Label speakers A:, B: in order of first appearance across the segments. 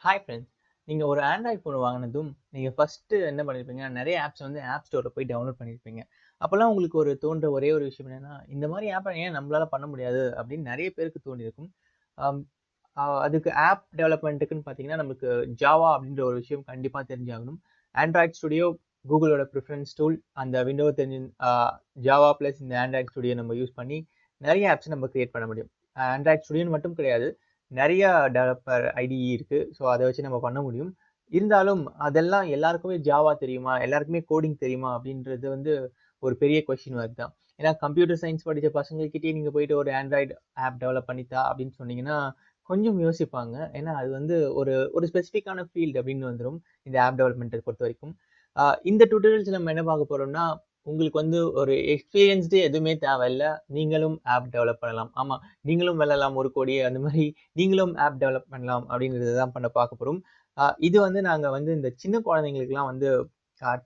A: Hi friends. நீங்கள் ஒரு Android phone வாங்கினதும் நீங்கள் ஃபஸ்ட்டு என்ன பண்ணியிருப்பீங்க, நிறைய ஆப்ஸ் வந்து ஆப் ஸ்டோரில் போய் டவுன்லோட் பண்ணியிருப்பீங்க. அப்போல்லாம் உங்களுக்கு தோன்ற ஒரே ஒரு விஷயம் என்னென்னா, இந்த மாதிரி ஆப்பை ஏன் நம்மளால பண்ண முடியாது அப்படின்னு நிறைய பேருக்கு தோணியிருக்கும். ஆம், அதுக்கு ஆப் டெவலப்மெண்ட்டுக்குன்னு பார்த்தீங்கன்னா நமக்கு ஜாவா அப்படின்ற ஒரு விஷயம் கண்டிப்பாக தெரிஞ்சாகணும். ஆண்ட்ராய்ட் ஸ்டுடியோ கூகுளோட ப்ரிஃபரன்ஸ் டூல், அந்த விண்டோ தெரிஞ்சு ஜாவா ப்ளஸ் இந்த ஆண்ட்ராய்ட் ஸ்டுடியோ நம்ம யூஸ் பண்ணி நிறைய ஆப்ஸ் நம்ம கிரியேட் பண்ண முடியும். ஆண்ட்ராய்ட் ஸ்டுடியோன்னு மட்டும் கிடையாது, நிறைய டெவலப்பர் ஐடிஇ இருக்கு. ஸோ அதை வச்சு நம்ம பண்ண முடியும். இருந்தாலும் அதெல்லாம் எல்லாருக்குமே ஜாவா தெரியுமா, எல்லாருக்குமே கோடிங் தெரியுமா அப்படின்றது வந்து ஒரு பெரிய கொஸ்டின் மார்க் தான். ஏன்னா கம்ப்யூட்டர் சயின்ஸ் படித்த பசங்கள்கிட்டயே நீங்கள் போயிட்டு ஒரு ஆண்ட்ராய்டு ஆப் டெவலப் பண்ணித்தா அப்படின்னு சொன்னீங்கன்னா கொஞ்சம் யோசிப்பாங்க. ஏன்னா அது வந்து ஒரு ஒரு ஸ்பெசிஃபிக்கான ஃபீல்டு அப்படின்னு வந்துடும் இந்த ஆப் டெவலப்மெண்ட்டை பொறுத்த வரைக்கும். இந்த டியூட்டோரியல்ஸ் நம்ம என்ன பார்க்க போறோம்னா, உங்களுக்கு வந்து ஒரு எக்ஸ்பீரியன்ஸ்டு எதுவுமே தேவையில்ல, நீங்களும் ஆப் டெவலப் பண்ணலாம். ஆமா, நீங்களும் வெல்லலாம் ஒரு கோடி, அந்த மாதிரி நீங்களும் ஆப் டெவலப் பண்ணலாம் அப்படிங்கிறது தான் பார்க்க போகிறோம். இது வந்து நாங்கள் வந்து இந்த சின்ன குழந்தைங்களுக்குலாம் வந்து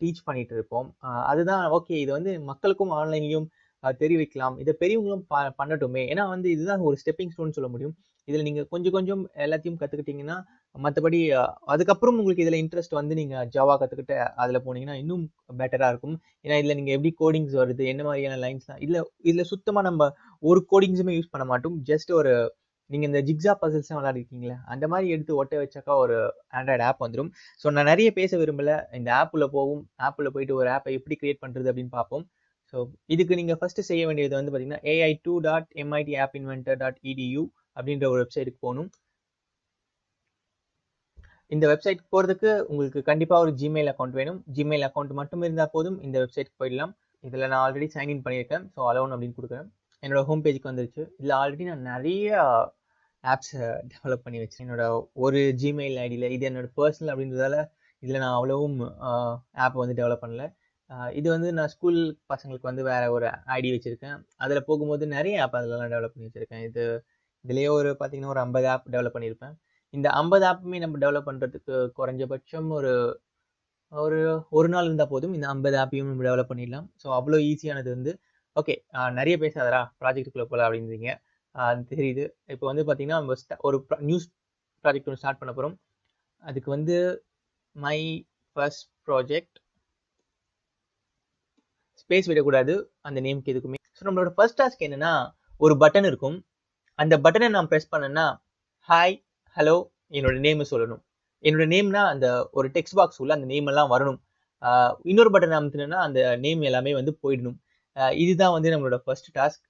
A: டீச் பண்ணிட்டு இருப்போம். அதுதான் ஓகே, இது வந்து மக்களுக்கும் ஆன்லைன்லையும் தெரிவிக்கலாம், இதை பெரியவங்களும் பண்ணட்டுமே. ஏன்னா வந்து இதுதான் ஒரு ஸ்டெப்பிங் ஸ்டோன் சொல்ல முடியும். இதில் நீங்கள் கொஞ்சம் கொஞ்சம் எல்லாத்தையும் கற்றுக்கிட்டீங்கன்னா, மற்றபடி அதுக்கப்புறம் உங்களுக்கு இதில் இன்ட்ரெஸ்ட் வந்து நீங்கள் ஜாவா கற்றுக்கிட்டு அதில் போனீங்கன்னா இன்னும் பெட்டராக இருக்கும். ஏன்னா இதில் நீங்கள் எப்படி கோடிங்ஸ் வருது, என்ன மாதிரியான லைன்ஸ்லாம் இதில் சுத்தமாக நம்ம ஒரு கோடிங்ஸுமே யூஸ் பண்ண மாட்டோம். ஜஸ்ட் ஒரு நீங்கள் இந்த ஜிக்ஸா பசில்ஸ்லாம் விளையாடிருக்கீங்களே, அந்த மாதிரி எடுத்து ஒட்ட வச்சாக்கா ஒரு ஆண்ட்ராய்டு ஆப் வந்துடும். ஸோ நான் நிறைய பேச விரும்பல, இந்த ஆப்புள்ள போகும். ஆப்புள்ள போயிட்டு ஒரு ஆப்பை எப்படி கிரியேட் பண்ணுறது அப்படின்னு பார்ப்போம். ஸோ இதுக்கு நீங்கள் ஃபஸ்ட்டு செய்ய வேண்டியது வந்து பார்த்தீங்கன்னா ai2.mitappinventor.edu அப்படின்ற ஒரு வெப்சைட்டுக்கு போகணும். இந்த வெப்சைட் போகிறதுக்கு உங்களுக்கு கண்டிப்பாக ஒரு ஜிமெயில் அக்கௌண்ட் வேணும். ஜிமெயில் அக்கௌண்ட் மட்டும் இருந்தால் போதும், இந்த வெப்சைட்க்கு போயிடலாம். இதில் நான் ஆல்ரெடி சைன்இன் பண்ணியிருக்கேன். ஸோ அலோன் அப்படின்னு கொடுக்குறேன். என்னோட ஹோம் பேஜுக்கு வந்துருச்சு. இதில் ஆல்ரெடி நான் நிறைய ஆப்ஸை டெவலப் பண்ணி வச்சேன் என்னோட ஒரு ஜிமெயில் ஐடியில். இது என்னோட பர்சனல் அப்படின்றதால இதில் நான் அவ்வளவும் ஆப் வந்து டெவலப் பண்ணல. இது வந்து நான் ஸ்கூல் பசங்களுக்கு வந்து வேற ஒரு ஐடி வச்சுருக்கேன். அதில் போகும்போது நிறைய ஆப் அதிலலாம் டெவலப் பண்ணி வச்சுருக்கேன். இதுலேயே ஒரு பார்த்தீங்கன்னா ஒரு 50 ஆப் டெவலப் பண்ணியிருப்பேன். இந்த 50 ஆப்புமே நம்ம டெவலப் பண்ணுறதுக்கு குறைஞ்சபட்சம் ஒரு ஒரு ஒரு நாள் இருந்தால் போதும். இந்த 50 ஆப்பையும் நம்ம டெவலப் பண்ணிடலாம். ஸோ அவ்வளோ ஈஸியானது வந்து. ஓகே, நிறைய பேசாதரா ப்ராஜெக்ட்டுக்குள்ளே போகலாம் அப்படின்றீங்க. தெரியுது. இப்போ வந்து பார்த்தீங்கன்னா நம்ம ஒரு நியூஸ் ப்ராஜெக்ட் ஒன்று ஸ்டார்ட் பண்ண போகிறோம். அதுக்கு வந்து மை ஃபர்ஸ்ட் ப்ராஜெக்ட், ஸ்பேஸ் விடக்கூடாது அந்த நேமுக்கு எதுக்குமே. ஸோ நம்மளோட ஃபர்ஸ்ட் டாஸ்க் என்னன்னா, ஒரு பட்டன் இருக்கும். அந்த பட்டனை நான் ப்ரெஸ் பண்ணேன்னா ஹாய் ஹலோ என்னோட நேம் சொல்லணும். என்னோட நேம்னா அந்த ஒரு டெக்ஸ்ட் பாக்ஸ் உள்ள அந்த நேம் எல்லாம் வரணும். இன்னொரு பட்டன் அமுத்துனேன்னா அந்த நேம் எல்லாமே வந்து போயிடணும். இதுதான் வந்து நம்மளோட ஃபர்ஸ்ட் டாஸ்க்.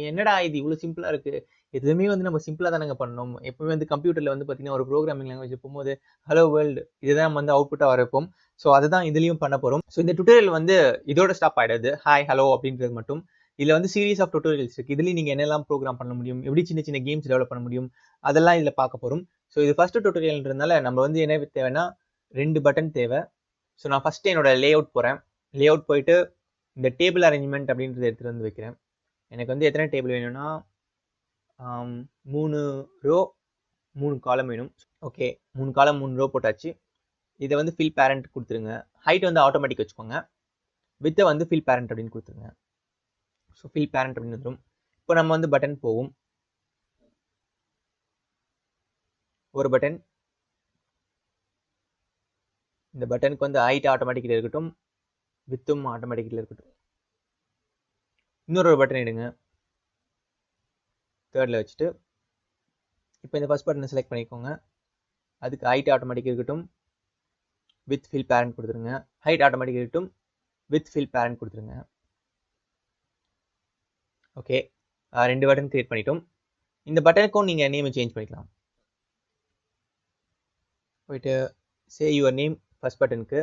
A: என்னடா இது இவ்வளோ சிம்பிளாக இருக்குது, எதுவுமே வந்து நம்ம சிம்பிளாக தானங்க பண்ணணும். எப்பவுமே வந்து கம்ப்யூட்டரில் வந்து பார்த்தீங்கன்னா ஒரு ப்ரோக்ராமிங் லாங்குவேஜ் போகும்போது ஹலோ வேர்ல்டு இதுதான் நம்ம வந்து அவுட்புட்டாக வரப்போம். ஸோ அதுதான் இதுலேயும் பண்ண போகிறோம். ஸோ இந்த டுட்டோரியல் வந்து இதோட ஸ்டாப் ஆகிடாது, ஹாய் ஹலோ அப்படின்றது மட்டும். இதில் வந்து சீரீஸ் ஆஃப் டுட்டோரியல்ஸ் இருக்குது. இதுலேயும் நீங்கள் என்னெல்லாம் ப்ரோக்ராம் பண்ண முடியும், எப்படி சின்ன சின்ன கேம்ஸ் டெவலப் பண்ண முடியும், அதெல்லாம் இதில் பார்க்க போகிறோம். ஸோ இது ஃபஸ்ட்டு டுட்டோரியல்ன்றதுனால நம்ம வந்து என்ன தேவைன்னா 2 பட்டன் தேவை. ஸோ நான் ஃபஸ்ட்டு என்னோட லே அவுட் போகிறேன். லே அவுட் போயிட்டு இந்த டேபிள் அரேஞ்ச்மெண்ட் அப்படின்றத எடுத்துகிட்டு வந்து வைக்கிறேன். எனக்கு வந்து எத்தனை டேபிள் வேணும்னா 3 ரோ 3 காலம் வேணும். ஓகே, 3 காலம் 3 ரோ போட்டாச்சு. இதை வந்து ஃபில் பேரண்ட் கொடுத்துருங்க. ஹைட் வந்து ஆட்டோமேட்டிக் வச்சுக்கோங்க. வித்தை வந்து ஃபில் பேரண்ட் அப்படின்னு கொடுத்துருங்க. ஸோ ஃபில் பேரண்ட் அப்படின்னு வந்துடும். இப்போ நம்ம வந்து பட்டன் போகும். ஒரு பட்டன், இந்த பட்டனுக்கு வந்து ஹைட் ஆட்டோமேட்டிக்கில் இருக்கட்டும், வித்தும் ஆட்டோமேட்டிக்கில் இருக்கட்டும். இன்னொரு பட்டன் எடுங்க, தேர்டில் வச்சுட்டு இப்போ இந்த ஃபர்ஸ்ட் பட்டனை செலக்ட் பண்ணிக்கோங்க. அதுக்கு ஹைட் ஆட்டோமேட்டிக் இருக்கட்டும், வித் ஃபில் பேரண்ட் கொடுத்துருங்க. ஹைட் ஆட்டோமேட்டிக் இருக்கட்டும், வித் ஃபில் பேரண்ட் கொடுத்துருங்க. ஓகே, 2 பட்டன் கிரியேட் பண்ணிட்டோம். இந்த பட்டனுக்கும் நீங்கள் நேம் சேஞ்ச் பண்ணிக்கலாம். போயிட்டு சே யுவர் நேம் ஃபர்ஸ்ட் பட்டனுக்கு,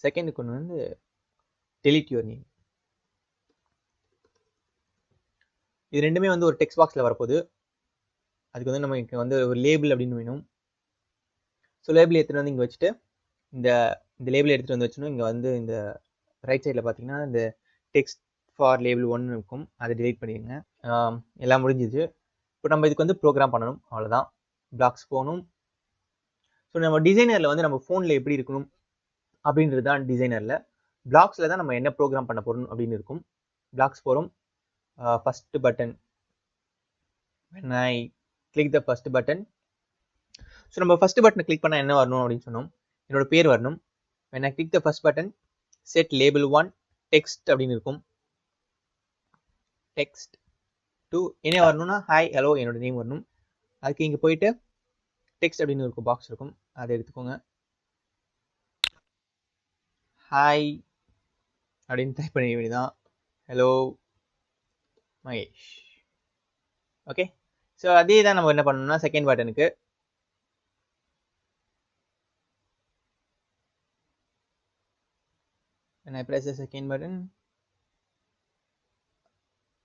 A: செகண்டுக்கு ஒன்று வந்து டெலிட் யுவர் நேம். இது ரெண்டுமே வந்து ஒரு டெக்ஸ்ட் பாக்ஸில் வரப்போகுது. அதுக்கு வந்து நமக்கு வந்து ஒரு லேபிள் அப்படின்னு வேணும். ஸோ லேபிள் எடுத்துகிட்டு வந்து இங்கே வச்சுட்டு இந்த லேபிள் எடுத்துகிட்டு வந்து வச்சுணும். இங்கே வந்து இந்த ரைட் சைடில் பார்த்தீங்கன்னா இந்த டெக்ஸ்ட் ஃபார் லேபிள் 1 இருக்கும், அதை டிலீட் பண்ணிடுங்க. எல்லாம் முடிஞ்சிச்சு. இப்போ நம்ம இதுக்கு வந்து ப்ரோக்ராம் பண்ணணும், அவ்வளோதான். பிளாக்ஸ் போகணும். ஸோ நம்ம டிசைனரில் வந்து நம்ம ஃபோனில் எப்படி இருக்கணும் அப்படின்றது தான் டிசைனரில். பிளாக்ஸில் தான் நம்ம என்ன ப்ரோக்ராம் பண்ண போகிறோம் அப்படின்னு இருக்கும். பிளாக்ஸ் போகிறோம். First button when I click the first button. So நம்ம ஃபர்ஸ்ட் பட்டனை கிளிக் பண்ணால் என்ன வரணும் அப்படின்னு சொன்னோம், என்னோட பேர் வரணும். when I click the first button, set label 1 text அப்படின்னு இருக்கும். text 2 என்ன வரணும்னா ஹாய் ஹலோ என்னோட நேம் வரணும். அதுக்கு இங்கே போயிட்டு டெக்ஸ்ட் அப்படின்னு இருக்கும் பாக்ஸ் இருக்கும், அதை எடுத்துக்கோங்க. ஹாய் அப்படின்னு டைப் பண்ண வேண்டியதான், ஹலோ மகேஷ். ஓகே, ஸோ அதே தான் நம்ம என்ன பண்ணணும்னா second பட்டனுக்கு when I press the second button,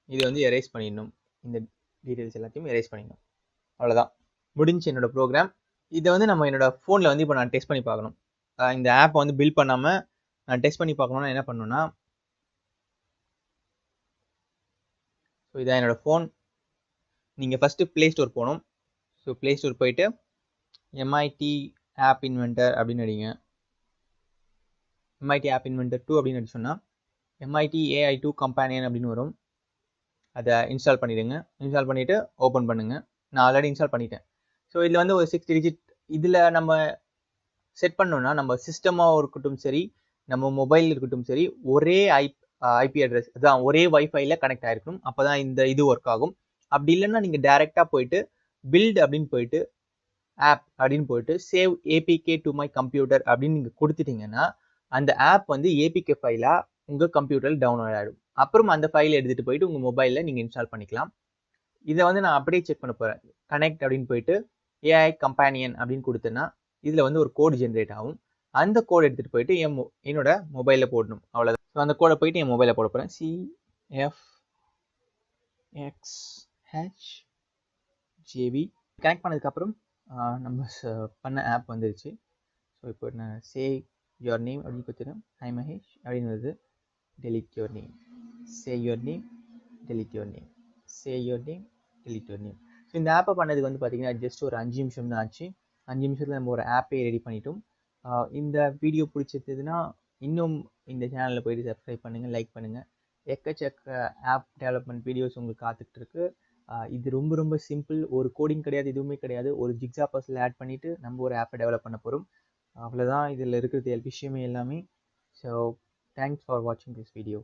A: இது வந்து எரேஸ் பண்ணிடணும், இந்த டீட்டெயில்ஸ் எல்லாத்தையும் எரேஸ் பண்ணிடணும். அவ்வளோதான், முடிஞ்சு என்னோட ப்ரோக்ராம். இதை வந்து நம்ம என்னோட ஃபோனில் வந்து இப்போ நான் டெஸ்ட் பண்ணி பார்க்கணும். இந்த ஆப்பை வந்து பில்ட் பண்ணாமல் நான் டெஸ்ட் பண்ணி பார்க்கணும்னா என்ன பண்ணணும்னா, ஸோ இதான் என்னோட ஃபோன். நீங்கள் ஃபஸ்ட்டு ப்ளே ஸ்டோர் போகணும். ஸோ ப்ளே ஸ்டோர் போயிட்டு எம்ஐடி ஆப் இன்வென்டர் அப்படின்னு அடிங்க. எம்ஐடி ஆப் இன்வென்டர் 2 அப்படின்னு அடிச்சோன்னா எம்ஐடி AI2 கம்பேனியன் அப்படின்னு வரும். அதை இன்ஸ்டால் பண்ணிடுங்க. இன்ஸ்டால் பண்ணிவிட்டு ஓப்பன் பண்ணுங்கள். நான் ஆல்ரெடி இன்ஸ்டால் பண்ணிட்டேன். ஸோ இதில் வந்து ஒரு 6 டிஜிட் இதில் நம்ம செட் பண்ணோன்னா நம்ம சிஸ்டமாக இருக்கட்டும் சரி, நம்ம மொபைல் இருக்கட்டும் சரி, ஒரே ஐபி அட்ரஸ் அதான் ஒரே வைஃபைல கனெக்ட் ஆகிருக்கணும். அப்போ தான் இந்த இது ஒர்க் ஆகும். அப்படி இல்லைன்னா நீங்கள் டேரெக்டாக போயிட்டு பில்ட் அப்படின்னு போயிட்டு ஆப் அப்படின்னு போயிட்டு save APK to my computer அப்படின்னு நீங்கள் கொடுத்துட்டீங்கன்னா அந்த ஆப் வந்து ஏபிகே ஃபைலாக உங்கள் கம்ப்யூட்டரில் டவுன்லோட் ஆகிடும். அப்புறம் அந்த ஃபைலை எடுத்துகிட்டு போயிட்டு உங்கள் மொபைலில் நீங்கள் இன்ஸ்டால் பண்ணிக்கலாம். இதை வந்து நான் அப்படியே செக் பண்ண போகிறேன். கனெக்ட் அப்படின்னு போயிட்டு ஏஐ கம்பேனியன் அப்படின்னு கொடுத்தேன்னா இதில் வந்து ஒரு கோடு ஜென்ரேட் ஆகும். அந்த கோடு எடுத்துகிட்டு போயிட்டு என்னோட மொபைலில் போடணும், அவ்வளோதான். ஸோ அந்த கோடை போயிட்டு என் மொபைலில் போட போகிறேன். CFXHJB கனெக்ட் பண்ணதுக்கப்புறம் நம்ம பண்ண ஆப் வந்துருச்சு. ஸோ இப்போ நான் சேவ் யுவர் நேம் அப்படின்னு கொடுத்துறேன். ஹை மகேஷ் அப்படின்னு வருது. delete your name, say your name, delete your name, say your name, delete your name. So இந்த ஆப்பை பண்ணதுக்கு வந்து பார்த்தீங்கன்னா ஜஸ்ட் ஒரு 5 நிமிஷம் தான் ஆச்சு. 5 நிமிஷத்தில் நம்ம ஒரு ஆப்பே ரெடி பண்ணிட்டோம். இந்த வீடியோ பிடிச்சிருந்ததுன்னா இன்னும் இந்த சேனலில் போயிட்டு சப்ஸ்கிரைப் பண்ணுங்கள், லைக் பண்ணுங்கள். எக்கச்சக்க ஆப் டெவலப்மெண்ட் வீடியோஸ் உங்களுக்கு காத்துக்கிட்டு இருக்கு. இது ரொம்ப ரொம்ப சிம்பிள், ஒரு கோடிங் கிடையாது, எதுவுமே கிடையாது. ஒரு ஜிக்ஸா பஸ்ஸில் ஆட் பண்ணிவிட்டு நம்ம ஒரு ஆப்பை டெவலப் பண்ண போகிறோம். அவ்வளோதான் இதில் இருக்கிறது விஷயமே எல்லாமே. ஸோ தேங்க்ஸ் ஃபார் வாட்சிங் திஸ் வீடியோ.